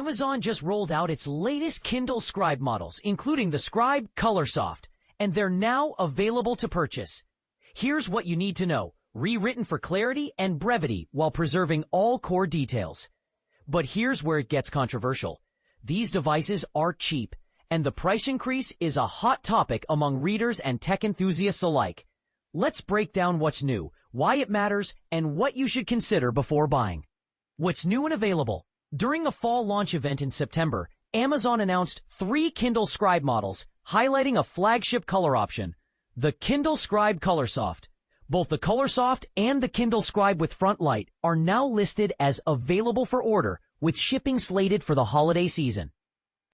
Amazon just rolled out its latest Kindle Scribe models, including the Scribe Colorsoft, and they're now available to purchase. Here's what you need to know, rewritten for clarity and brevity while preserving all core details. But here's where it gets controversial. These devices are cheap, and the price increase is a hot topic among readers and tech enthusiasts alike. Let's break down what's new, why it matters, and what you should consider before buying. What's new and available? During the fall launch event in September, Amazon announced 3 Kindle Scribe models, highlighting a flagship color option, the Kindle Scribe Colorsoft. Both the Colorsoft and the Kindle Scribe with front light are now listed as available for order, with shipping slated for the holiday season.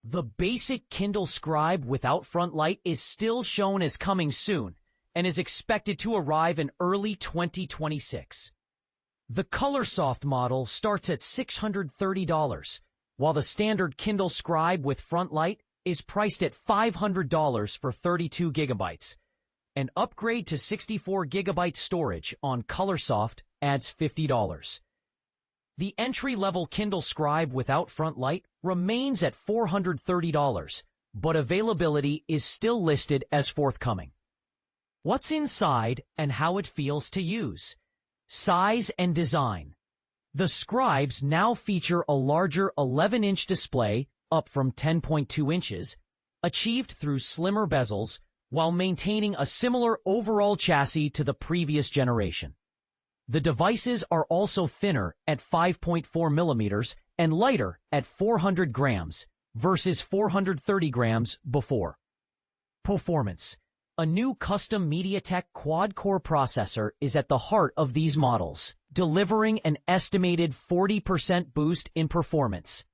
The basic Kindle Scribe without front light is still shown as coming soon and is expected to arrive in early 2026. The Colorsoft model starts at $630, while the standard Kindle Scribe with front light is priced at $500 for 32 gigabytes. An upgrade to 64 gigabyte storage on Colorsoft adds $50. The entry-level Kindle Scribe without front light remains at $430, but availability is still listed as forthcoming. What's inside and how it feels to use? Size and design. The Scribes now feature a larger 11-inch display, up from 10.2 inches, achieved through slimmer bezels, while maintaining a similar overall chassis to the previous generation. The devices are also thinner at 5.4 millimeters and lighter at 400 grams versus 430 grams before. Performance. A new custom MediaTek quad-core processor is at the heart of these models, delivering an estimated 40% boost in performance.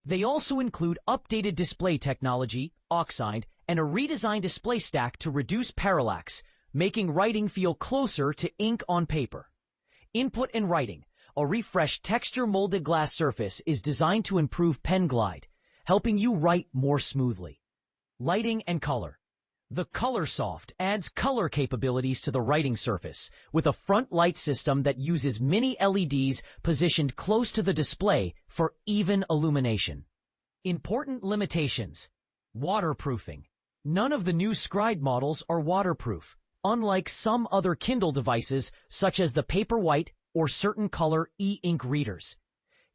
They also include updated display technology, Oxide, and a redesigned display stack to reduce parallax, making writing feel closer to ink on paper. Input and writing. A refreshed texture-molded glass surface is designed to improve pen glide, helping you write more smoothly. Lighting and color. The Colorsoft adds color capabilities to the writing surface with a front light system that uses mini LEDs positioned close to the display for even illumination. Important limitations. Waterproofing. None of the new Scribe models are waterproof, unlike some other Kindle devices such as the Paperwhite or certain color e-ink readers.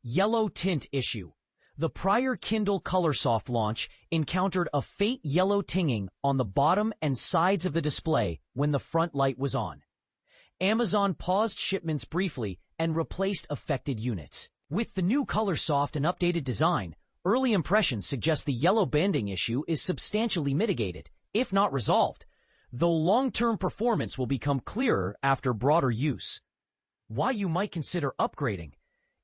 Yellow tint issue. The prior Kindle Colorsoft launch encountered a faint yellow tinging on the bottom and sides of the display when the front light was on. Amazon paused shipments briefly and replaced affected units. With the new Colorsoft and updated design, early impressions suggest the yellow banding issue is substantially mitigated, if not resolved, though long-term performance will become clearer after broader use. Why you might consider upgrading.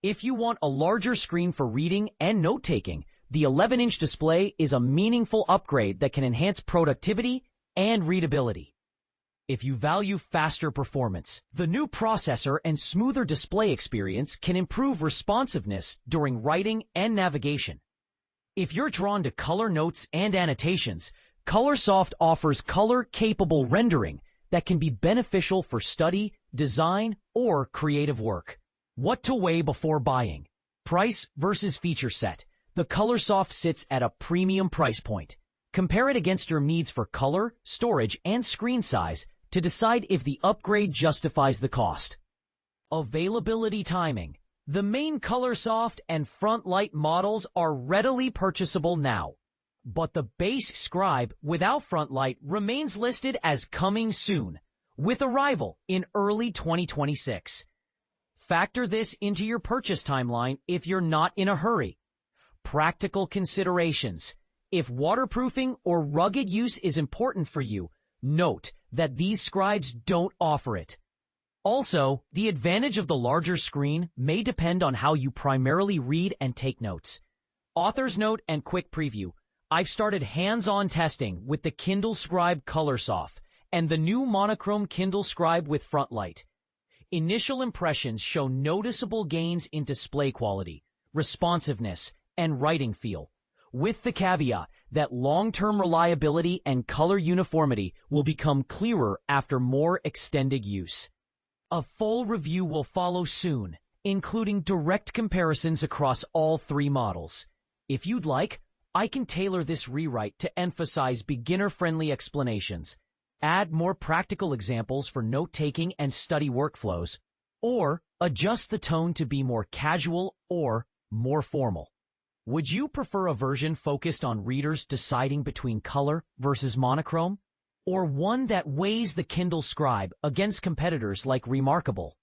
If you want a larger screen for reading and note-taking, the 11-inch display is a meaningful upgrade that can enhance productivity and readability. If you value faster performance, the new processor and smoother display experience can improve responsiveness during writing and navigation. If you're drawn to color notes and annotations, Colorsoft offers color-capable rendering that can be beneficial for study, design, or creative work. What to weigh before buying. Price versus feature set. The Colorsoft sits at a premium price point. Compare it against your needs for color, storage, and screen size to decide if the upgrade justifies the cost. Availability timing. The main Colorsoft and front light models are readily purchasable now, but the base Scribe without front light remains listed as coming soon, with arrival in early 2026. Factor this into your purchase timeline if you're not in a hurry. Practical considerations. If waterproofing or rugged use is important for you, note that these Scribes don't offer it. Also, the advantage of the larger screen may depend on how you primarily read and take notes. Author's note and quick preview. I've started hands-on testing with the Kindle Scribe Colorsoft and the new monochrome Kindle Scribe with front light. Initial impressions show noticeable gains in display quality, responsiveness, and writing feel, with the caveat that long-term reliability and color uniformity will become clearer after more extended use. A full review will follow soon, including direct comparisons across all 3 models. If you'd like, I can tailor this rewrite to emphasize beginner-friendly explanations, add more practical examples for note-taking and study workflows, or adjust the tone to be more casual or more formal. Would you prefer a version focused on readers deciding between color versus monochrome, or one that weighs the Kindle Scribe against competitors like Remarkable?